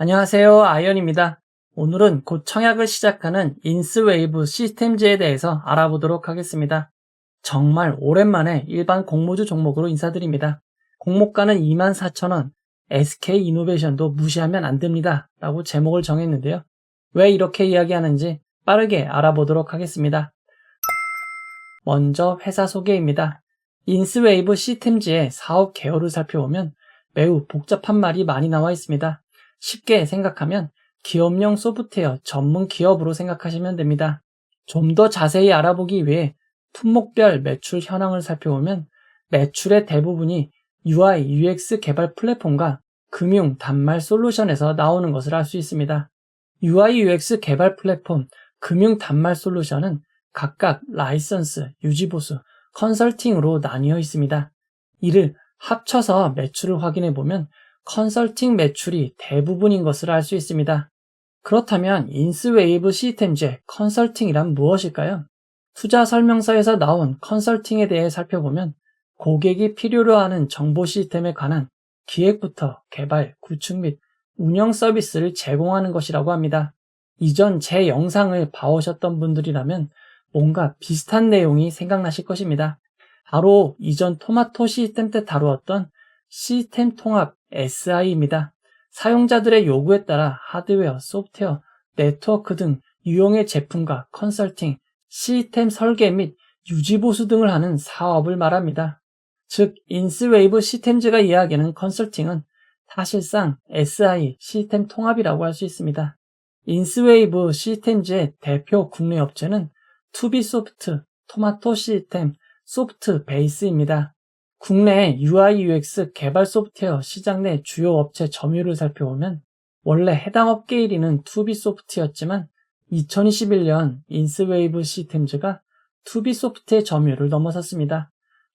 안녕하세요. 아이언입니다. 오늘은 곧 청약을 시작하는 인스웨이브 시스템즈에 대해서 알아보도록 하겠습니다. 정말 오랜만에 일반 공모주 종목으로 인사드립니다. 공모가는 24,000원, SK이노베이션도 무시하면 안 됩니다. 라고 제목을 정했는데요. 왜 이렇게 이야기하는지 빠르게 알아보도록 하겠습니다. 먼저 회사 소개입니다. 인스웨이브 시스템즈의 사업 개요를 살펴보면 매우 복잡한 말이 많이 나와 있습니다. 쉽게 생각하면 기업용 소프트웨어 전문 기업으로 생각하시면 됩니다. 좀 더 자세히 알아보기 위해 품목별 매출 현황을 살펴보면 매출의 대부분이 UI, UX 개발 플랫폼과 금융, 단말 솔루션에서 나오는 것을 알 수 있습니다. UI, UX 개발 플랫폼, 금융, 단말 솔루션은 각각 라이선스, 유지보수, 컨설팅으로 나뉘어 있습니다. 이를 합쳐서 매출을 확인해 보면 컨설팅 매출이 대부분인 것을 알 수 있습니다. 그렇다면 인스웨이브 시스템즈의 컨설팅이란 무엇일까요? 투자 설명서에서 나온 컨설팅에 대해 살펴보면 고객이 필요로 하는 정보 시스템에 관한 기획부터 개발, 구축 및 운영 서비스를 제공하는 것이라고 합니다. 이전 제 영상을 봐오셨던 분들이라면 뭔가 비슷한 내용이 생각나실 것입니다. 바로 이전 토마토 시스템 때 다루었던 시스템 통합 SI입니다. 사용자들의 요구에 따라 하드웨어, 소프트웨어, 네트워크 등 유형의 제품과 컨설팅, 시스템 설계 및 유지보수 등을 하는 사업을 말합니다. 즉, 인스웨이브 시스템즈가 이야기하는 컨설팅은 사실상 SI, 시스템 통합이라고 할 수 있습니다. 인스웨이브 시스템즈의 대표 국내 업체는 투비소프트, 토마토 시스템, 소프트베이스입니다. 국내 UI, UX 개발 소프트웨어 시장 내 주요 업체 점유율을 살펴보면 원래 해당 업계 1위는 투비소프트였지만 2021년 인스웨이브 시스템즈가 투비소프트의 점유율을 넘어섰습니다.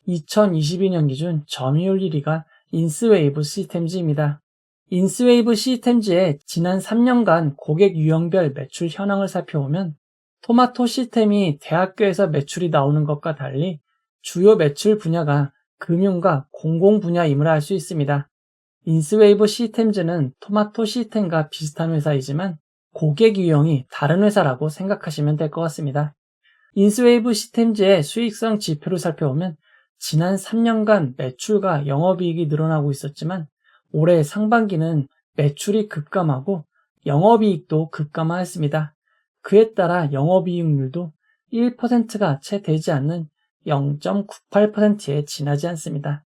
2022년 기준 점유율 1위가 인스웨이브 시스템즈입니다. 인스웨이브 시스템즈의 지난 3년간 고객 유형별 매출 현황을 살펴보면 토마토 시스템이 대학교에서 매출이 나오는 것과 달리 주요 매출 분야가 금융과 공공 분야임을 알 수 있습니다. 인스웨이브 시스템즈는 토마토 시스템과 비슷한 회사이지만 고객 유형이 다른 회사라고 생각하시면 될 것 같습니다. 인스웨이브 시스템즈의 수익성 지표를 살펴보면 지난 3년간 매출과 영업이익이 늘어나고 있었지만 올해 상반기는 매출이 급감하고 영업이익도 급감하였습니다. 그에 따라 영업이익률도 1%가 채 되지 않는 0.98%에 지나지 않습니다.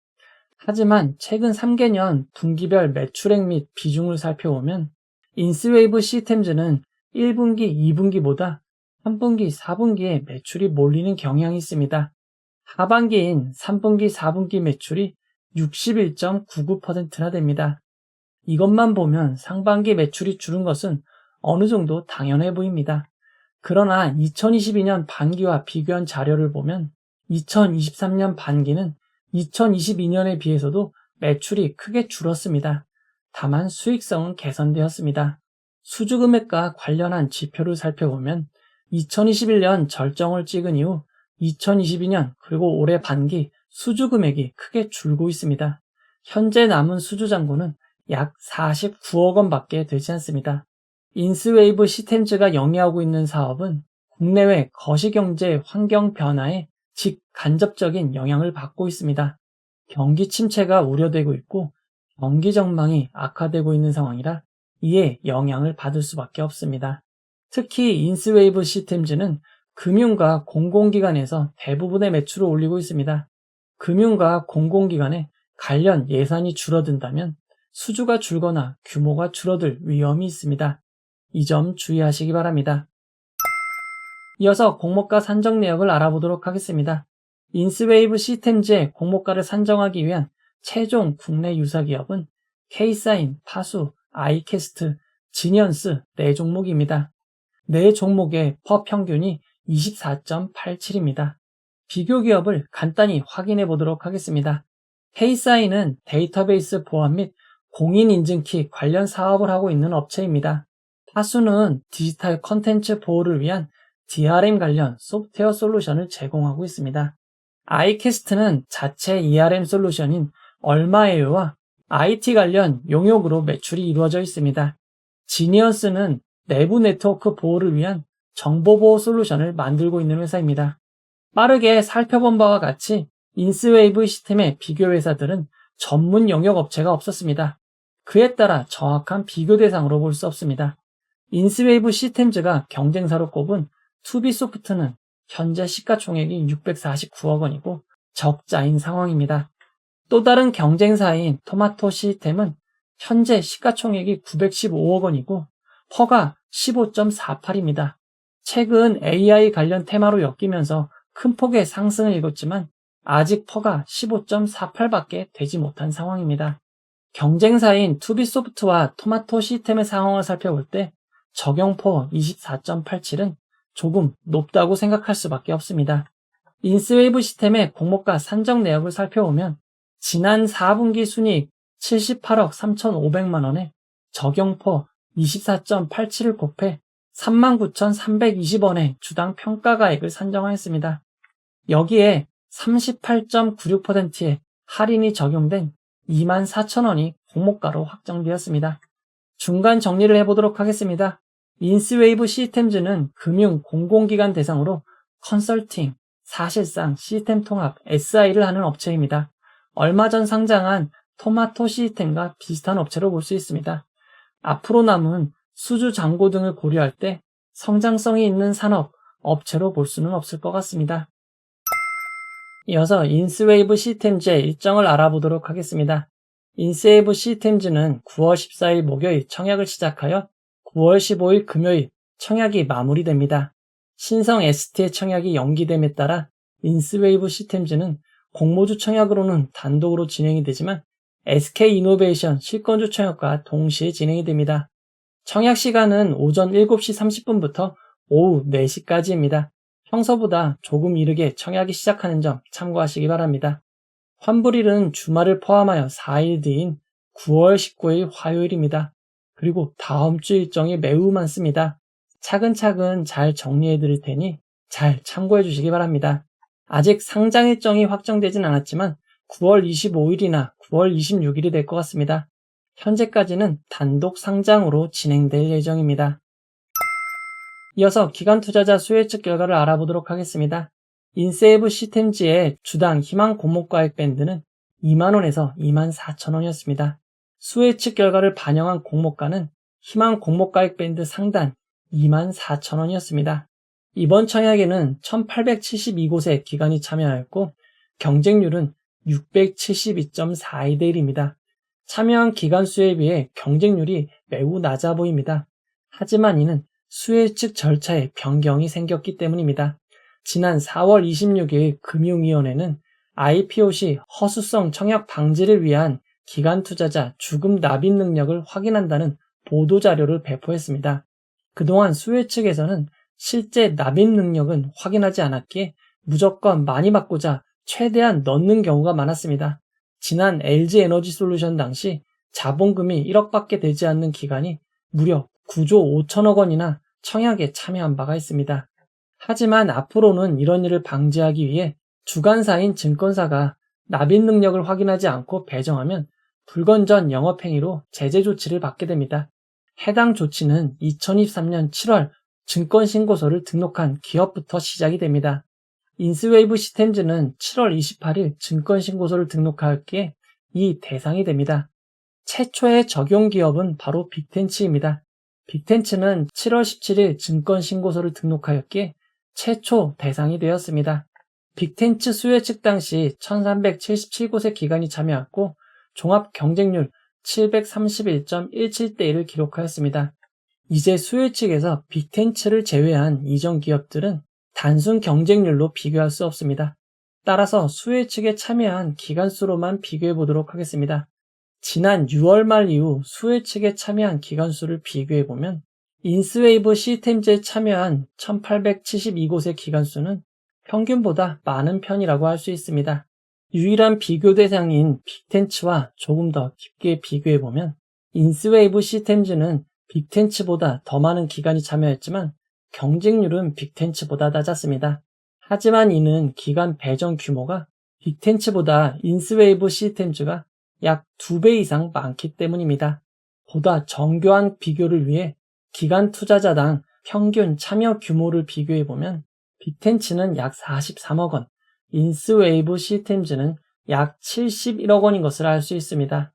하지만 최근 3개년 분기별 매출액 및 비중을 살펴보면 인스웨이브 시스템즈는 1분기, 2분기보다 3분기, 4분기에 매출이 몰리는 경향이 있습니다. 하반기인 3분기, 4분기 매출이 61.99%나 됩니다. 이것만 보면 상반기 매출이 줄은 것은 어느 정도 당연해 보입니다. 그러나 2022년 반기와 비교한 자료를 보면 2023년 반기는 2022년에 비해서도 매출이 크게 줄었습니다. 다만 수익성은 개선되었습니다. 수주금액과 관련한 지표를 살펴보면 2021년 절정을 찍은 이후 2022년 그리고 올해 반기 수주금액이 크게 줄고 있습니다. 현재 남은 수주잔고는 약 49억 원밖에 되지 않습니다. 인스웨이브 시스템즈가 영위하고 있는 사업은 국내외 거시경제 환경 변화에 직간접적인 영향을 받고 있습니다. 경기 침체가 우려되고 있고 경기 전망이 악화되고 있는 상황이라 이에 영향을 받을 수밖에 없습니다. 특히 인스웨이브 시스템즈는 금융과 공공기관에서 대부분의 매출을 올리고 있습니다. 금융과 공공기관에 관련 예산이 줄어든다면 수주가 줄거나 규모가 줄어들 위험이 있습니다. 이 점 주의하시기 바랍니다. 이어서 공모가 산정 내역을 알아보도록 하겠습니다. 인스웨이브 시스템즈의 공모가를 산정하기 위한 최종 국내 유사기업은 K사인, 파수, 아이캐스트, 지니언스 4종목입니다. 4종목의 퍼 평균이 24.87입니다. 비교 기업을 간단히 확인해 보도록 하겠습니다. K사인은 데이터베이스 보안 및 공인인증키 관련 사업을 하고 있는 업체입니다. 파수는 디지털 컨텐츠 보호를 위한 DRM 관련 소프트웨어 솔루션을 제공하고 있습니다. 아이캐스트는 자체 ERM 솔루션인 얼마에요와 IT 관련 용역으로 매출이 이루어져 있습니다. 지니어스는 내부 네트워크 보호를 위한 정보보호 솔루션을 만들고 있는 회사입니다. 빠르게 살펴본 바와 같이 인스웨이브 시스템의 비교 회사들은 전문 영역 업체가 없었습니다. 그에 따라 정확한 비교 대상으로 볼 수 없습니다. 인스웨이브 시스템즈가 경쟁사로 꼽은 투비소프트는 현재 시가총액이 649억 원이고 적자인 상황입니다. 또 다른 경쟁사인 토마토 시스템은 현재 시가총액이 915억 원이고 퍼가 15.48입니다. 최근 AI 관련 테마로 엮이면서 큰 폭의 상승을 이뤘지만 아직 퍼가 15.48밖에 되지 못한 상황입니다. 경쟁사인 투비소프트와 토마토 시스템의 상황을 살펴볼 때 적용포 24.87은 조금 높다고 생각할 수밖에 없습니다. 인스웨이브 시스템의 공모가 산정 내역을 살펴보면 지난 4분기 순이익 78억 3,500만 원에 적용포 24.87을 곱해 39,320원의 주당 평가가액을 산정하였습니다. 여기에 38.96%의 할인이 적용된 24,000원이 공모가로 확정되었습니다. 중간 정리를 해보도록 하겠습니다. 인스웨이브 시스템즈는 금융 공공기관 대상으로 컨설팅, 사실상 시스템 통합 SI를 하는 업체입니다. 얼마 전 상장한 토마토 시스템과 비슷한 업체로 볼 수 있습니다. 앞으로 남은 수주 잔고 등을 고려할 때 성장성이 있는 산업, 업체로 볼 수는 없을 것 같습니다. 이어서 인스웨이브 시스템즈의 일정을 알아보도록 하겠습니다. 인스웨이브 시스템즈는 9월 14일 목요일 청약을 시작하여 9월 15일 금요일 청약이 마무리됩니다. 신성 ST의 청약이 연기됨에 따라 인스웨이브 시스템즈는 공모주 청약으로는 단독으로 진행이 되지만 SK이노베이션 실권주 청약과 동시에 진행이 됩니다. 청약 시간은 오전 7시 30분부터 오후 4시까지입니다. 평소보다 조금 이르게 청약이 시작하는 점 참고하시기 바랍니다. 환불일은 주말을 포함하여 4일 뒤인 9월 19일 화요일입니다. 그리고 다음 주 일정이 매우 많습니다. 차근차근 잘 정리해 드릴 테니 잘 참고해 주시기 바랍니다. 아직 상장 일정이 확정되진 않았지만 9월 25일이나 9월 26일이 될 것 같습니다. 현재까지는 단독 상장으로 진행될 예정입니다. 이어서 기관 투자자 수혜측 결과를 알아보도록 하겠습니다. 인스웨이브 시스템즈의 주당 희망 공모가액 밴드는 2만원에서 24,000원이었습니다. 수혜측 결과를 반영한 공모가는 희망 공모가액 밴드 상단 24,000원이었습니다. 이번 청약에는 1872곳의 기관이 참여하였고 경쟁률은 672.42대 1입니다. 참여한 기관 수에 비해 경쟁률이 매우 낮아 보입니다. 하지만 이는 수혜측 절차에 변경이 생겼기 때문입니다. 지난 4월 26일 금융위원회는 IPO 시 허수성 청약 방지를 위한 기관 투자자 주금 납입 능력을 확인한다는 보도자료를 배포했습니다. 그동안 수혜측에서는 실제 납입 능력은 확인하지 않았기에 무조건 많이 받고자 최대한 넣는 경우가 많았습니다. 지난 LG에너지솔루션 당시 자본금이 1억밖에 되지 않는 기관이 무려 9조 5천억 원이나 청약에 참여한 바가 있습니다. 하지만 앞으로는 이런 일을 방지하기 위해 주관사인 증권사가 납입 능력을 확인하지 않고 배정하면 불건전 영업행위로 제재 조치를 받게 됩니다. 해당 조치는 2023년 7월 증권신고서를 등록한 기업부터 시작이 됩니다. 인스웨이브 시스템즈는 7월 28일 증권신고서를 등록하였기에 이 대상이 됩니다. 최초의 적용 기업은 바로 빅텐치입니다. 빅텐치는 7월 17일 증권신고서를 등록하였기에 최초 대상이 되었습니다. 빅텐치 수혜측 당시 1377곳의 기관이 참여했고 종합 경쟁률 731.17대 1을 기록하였습니다. 이제 수혜측에서 빅텐치를 제외한 이전 기업들은 단순 경쟁률로 비교할 수 없습니다. 따라서 수혜측에 참여한 기관 수로만 비교해 보도록 하겠습니다. 지난 6월 말 이후 수혜측에 참여한 기관 수를 비교해 보면 인스웨이브 시스템즈에 참여한 1872곳의 기관 수는 평균보다 많은 편이라고 할 수 있습니다. 유일한 비교 대상인 빅텐치와 조금 더 깊게 비교해 보면 인스웨이브 시스템즈는 빅텐치보다 더 많은 기관이 참여했지만 경쟁률은 빅텐치보다 낮았습니다. 하지만 이는 기관 배정 규모가 빅텐치보다 인스웨이브 시스템즈가 약 2배 이상 많기 때문입니다. 보다 정교한 비교를 위해 기관 투자자당 평균 참여 규모를 비교해보면 빅텐치는 약 43억 원, 인스웨이브 시스템즈는 약 71억 원인 것을 알 수 있습니다.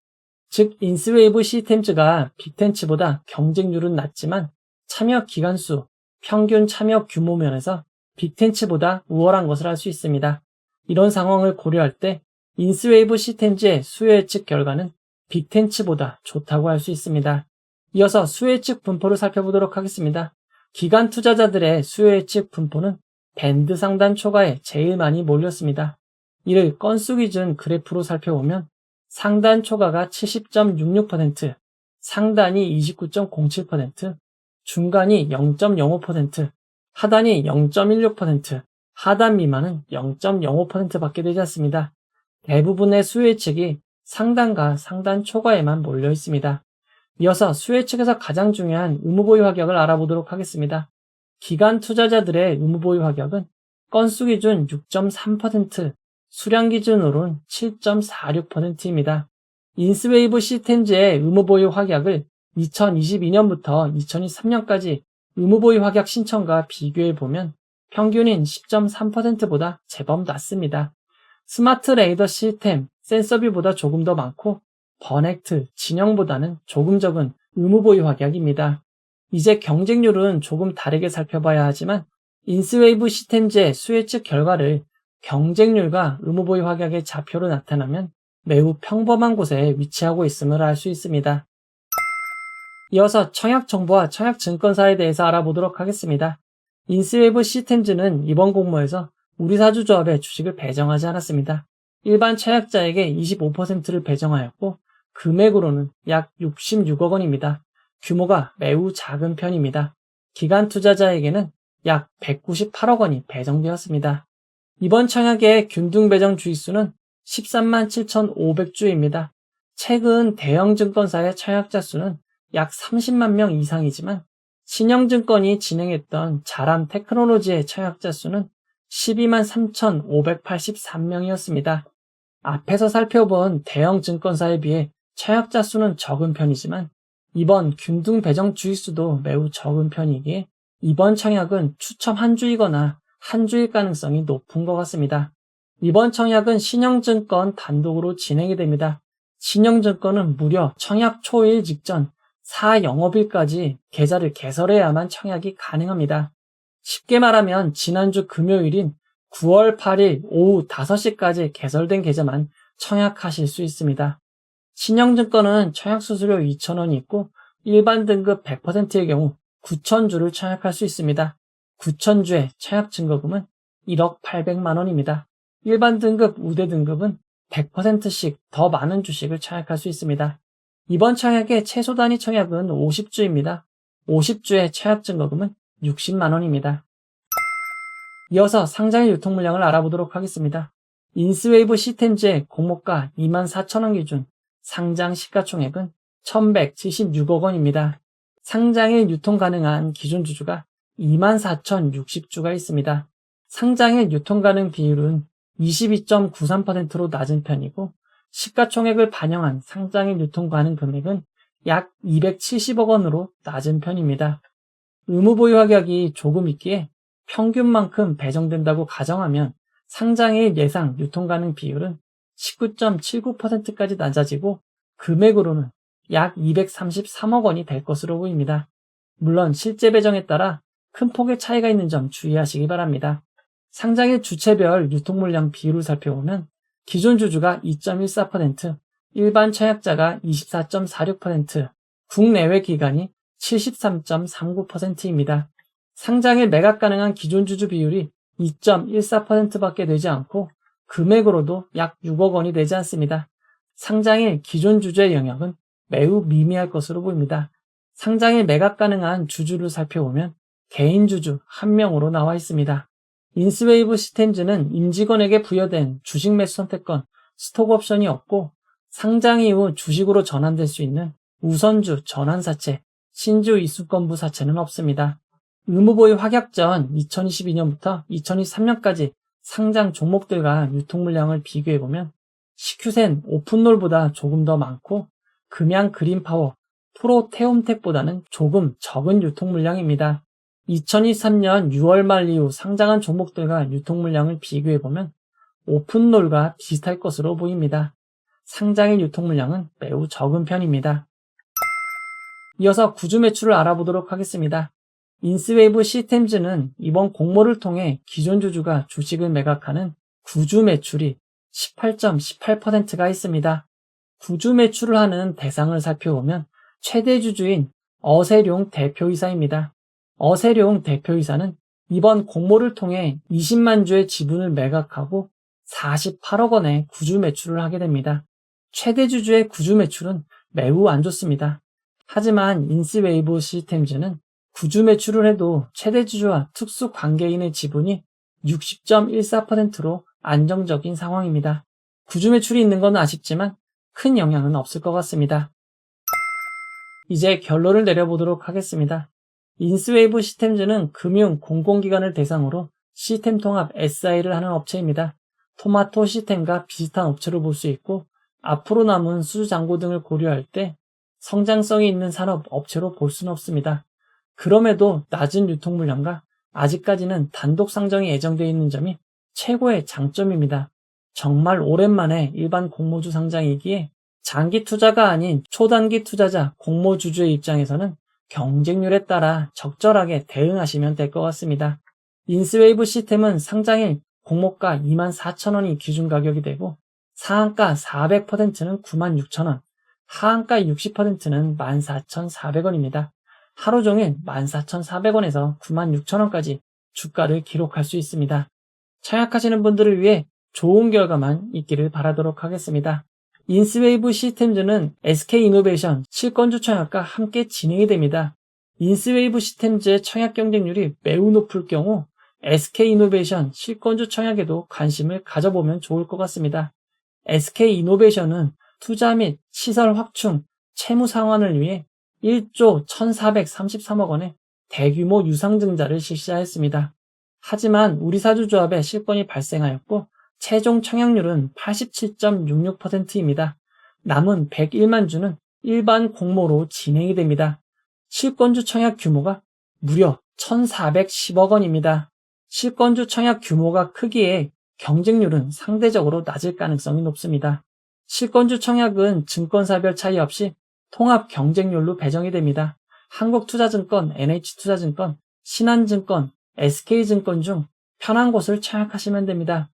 즉 인스웨이브 시스템즈가 빅텐치보다 경쟁률은 낮지만 참여 기간 수, 평균 참여 규모 면에서 빅텐치보다 우월한 것을 알 수 있습니다. 이런 상황을 고려할 때 인스웨이브 시스템즈의 수요예측 결과는 빅텐치보다 좋다고 할 수 있습니다. 이어서 수요예측 분포를 살펴보도록 하겠습니다. 기관 투자자들의 수요예측 분포는 밴드 상단 초과에 제일 많이 몰렸습니다. 이를 건수 기준 그래프로 살펴보면 상단 초과가 70.66%, 상단이 29.07%, 중간이 0.05%, 하단이 0.16%, 하단 미만은 0.05%밖에 되지 않습니다. 대부분의 수요예측이 상단과 상단 초과에만 몰려 있습니다. 이어서 수요예측에서 가장 중요한 의무보유 가격을 알아보도록 하겠습니다. 기관 투자자들의 의무보유 가격은 건수 기준 6.3%, 수량 기준으로는 7.46%입니다. 인스웨이브 시스템즈의 의무보유 확약을 2022년부터 2023년까지 의무보유 확약 신청과 비교해보면 평균인 10.3%보다 제법 낮습니다. 스마트 레이더 시스템, 센서뷰보다 조금 더 많고 버넥트, 진영보다는 조금 적은 의무보유 확약입니다. 이제 경쟁률은 조금 다르게 살펴봐야 하지만 인스웨이브 시스템즈의 수요예측 결과를 경쟁률과 의무보유 확약의 좌표로 나타나면 매우 평범한 곳에 위치하고 있음을 알 수 있습니다. 이어서 청약정보와 청약증권사에 대해서 알아보도록 하겠습니다. 인스웨이브 시스템즈는 이번 공모에서 우리사주조합에 주식을 배정하지 않았습니다. 일반 청약자에게 25%를 배정하였고 금액으로는 약 66억 원입니다. 규모가 매우 작은 편입니다. 기관 투자자에게는 약 198억 원이 배정되었습니다. 이번 청약의 균등 배정 주의수는 13만 7,500주입니다. 최근 대형 증권사의 청약자 수는 약 30만 명 이상이지만 신영증권이 진행했던 자람 테크놀로지의 청약자 수는 12만 3,583명이었습니다. 앞에서 살펴본 대형 증권사에 비해 청약자 수는 적은 편이지만 이번 균등 배정 주의수도 매우 적은 편이기에 이번 청약은 추첨 한 주이거나 한 주일 가능성이 높은 것 같습니다. 이번 청약은 신영증권 단독으로 진행이 됩니다. 신영증권은 무려 청약 초일 직전 4영업일까지 계좌를 개설해야만 청약이 가능합니다. 쉽게 말하면 지난주 금요일인 9월 8일 오후 5시까지 개설된 계좌만 청약하실 수 있습니다. 신영증권은 청약수수료 2,000원이 있고 일반 등급 100%의 경우 9,000주를 청약할 수 있습니다. 9,000주의 청약 증거금은 1억 800만 원입니다. 일반 등급, 우대 등급은 100%씩 더 많은 주식을 청약할 수 있습니다. 이번 청약의 최소 단위 청약은 50주입니다. 50주의 청약 증거금은 60만 원입니다. 이어서 상장일 유통 물량을 알아보도록 하겠습니다. 인스웨이브 시스템즈의 공모가 24,000원 기준 상장 시가총액은 1,176억 원입니다. 상장일 유통 가능한 기존 주주가 24,060주가 있습니다. 상장일 유통 가능 비율은 22.93%로 낮은 편이고 시가총액을 반영한 상장일 유통 가능 금액은 약 270억 원으로 낮은 편입니다. 의무보유 가격이 조금 있기에 평균만큼 배정된다고 가정하면 상장일 예상 유통 가능 비율은 19.79%까지 낮아지고 금액으로는 약 233억 원이 될 것으로 보입니다. 물론 실제 배정에 따라 큰 폭의 차이가 있는 점 주의하시기 바랍니다. 상장일 주체별 유통 물량 비율을 살펴보면 기존 주주가 2.14%, 일반 청약자가 24.46%, 국내외 기관이 73.39%입니다. 상장일 매각 가능한 기존 주주 비율이 2.14%밖에 되지 않고 금액으로도 약 6억 원이 되지 않습니다. 상장일 기존 주주의 영역은 매우 미미할 것으로 보입니다. 상장일 매각 가능한 주주를 살펴보면 개인 주주 1명으로 나와 있습니다. 인스웨이브 시스템즈는 임직원에게 부여된 주식 매수 선택권, 스톡 옵션이 없고 상장 이후 주식으로 전환될 수 있는 우선주 전환사채, 신주 이수권부 사채는 없습니다. 의무보유 확약 전 2022년부터 2023년까지 상장 종목들과 유통 물량을 비교해보면 시큐센 오픈롤보다 조금 더 많고 금양 그린파워, 프로테움텍보다는 조금 적은 유통 물량입니다. 2023년 6월 말 이후 상장한 종목들과 유통 물량을 비교해보면 오픈롤과 비슷할 것으로 보입니다. 상장일 유통 물량은 매우 적은 편입니다. 이어서 구주 매출을 알아보도록 하겠습니다. 인스웨이브 시스템즈는 이번 공모를 통해 기존 주주가 주식을 매각하는 구주 매출이 18.18%가 있습니다. 구주 매출을 하는 대상을 살펴보면 최대 주주인 어세룡 대표이사입니다. 어세룡 대표이사는 이번 공모를 통해 20만 주의 지분을 매각하고 48억 원의 구주 매출을 하게 됩니다. 최대 주주의 구주 매출은 매우 안 좋습니다. 하지만 인스웨이브 시스템즈는 구주 매출을 해도 최대 주주와 특수 관계인의 지분이 60.14%로 안정적인 상황입니다. 구주 매출이 있는 건 아쉽지만 큰 영향은 없을 것 같습니다. 이제 결론을 내려보도록 하겠습니다. 인스웨이브 시스템즈는 금융 공공기관을 대상으로 시스템 통합 SI를 하는 업체입니다. 토마토 시스템과 비슷한 업체로 볼 수 있고 앞으로 남은 수주잔고 등을 고려할 때 성장성이 있는 산업 업체로 볼 수는 없습니다. 그럼에도 낮은 유통 물량과 아직까지는 단독 상장이 예정되어 있는 점이 최고의 장점입니다. 정말 오랜만에 일반 공모주 상장이기에 장기 투자가 아닌 초단기 투자자 공모주주의 입장에서는 경쟁률에 따라 적절하게 대응하시면 될 것 같습니다. 인스웨이브 시스템은 상장일 공모가 24,000원이 기준 가격이 되고 상한가 400%는 96,000원, 하한가 60%는 14,400원입니다. 하루 종일 14,400원에서 96,000원까지 주가를 기록할 수 있습니다. 청약하시는 분들을 위해 좋은 결과만 있기를 바라도록 하겠습니다. 인스웨이브 시스템즈는 SK이노베이션 실권주 청약과 함께 진행이 됩니다. 인스웨이브 시스템즈의 청약 경쟁률이 매우 높을 경우 SK이노베이션 실권주 청약에도 관심을 가져보면 좋을 것 같습니다. SK이노베이션은 투자 및 시설 확충, 채무 상환을 위해 1조 1,433억 원의 대규모 유상증자를 실시하였습니다. 하지만 우리사주조합에 실권이 발생하였고 최종 청약률은 87.66%입니다. 남은 101만 주는 일반 공모로 진행이 됩니다. 실권주 청약 규모가 무려 1,410억 원입니다. 실권주 청약 규모가 크기에 경쟁률은 상대적으로 낮을 가능성이 높습니다. 실권주 청약은 증권사별 차이 없이 통합 경쟁률로 배정이 됩니다. 한국투자증권, NH투자증권, 신한증권, SK증권 중 편한 곳을 청약하시면 됩니다.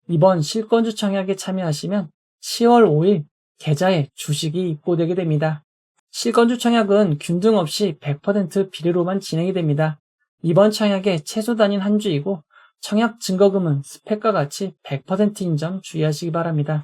이번 실권주 청약에 참여하시면 10월 5일 계좌에 주식이 입고되게 됩니다. 실권주 청약은 균등 없이 100% 비례로만 진행이 됩니다. 이번 청약의 최소 단위는 한 주이고 청약 증거금은 스펙과 같이 100%인 점 주의하시기 바랍니다.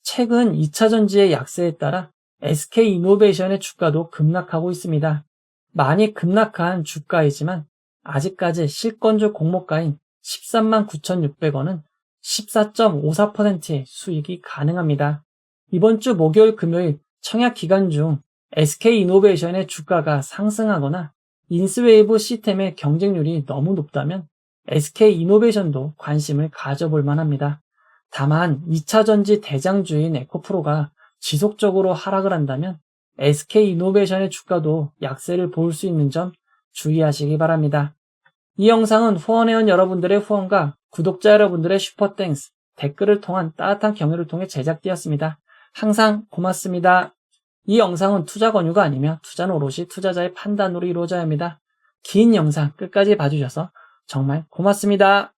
최근 2차 전지의 약세에 따라 SK이노베이션의 주가도 급락하고 있습니다. 많이 급락한 주가이지만 아직까지 실권주 공모가인 13만 9,600원은 14.54%의 수익이 가능합니다. 이번 주 목요일 금요일 청약 기간 중 SK이노베이션의 주가가 상승하거나 인스웨이브 시스템의 경쟁률이 너무 높다면 SK이노베이션도 관심을 가져볼 만합니다. 다만 2차 전지 대장주인 에코프로가 지속적으로 하락을 한다면 SK이노베이션의 주가도 약세를 보일 수 있는 점 주의하시기 바랍니다. 이 영상은 후원회원 여러분들의 후원과 구독자 여러분들의 슈퍼땡스, 댓글을 통한 따뜻한 격려를 통해 제작되었습니다. 항상 고맙습니다. 이 영상은 투자 권유가 아니며 투자는 오롯이 투자자의 판단으로 이루어져야 합니다. 긴 영상 끝까지 봐주셔서 정말 고맙습니다.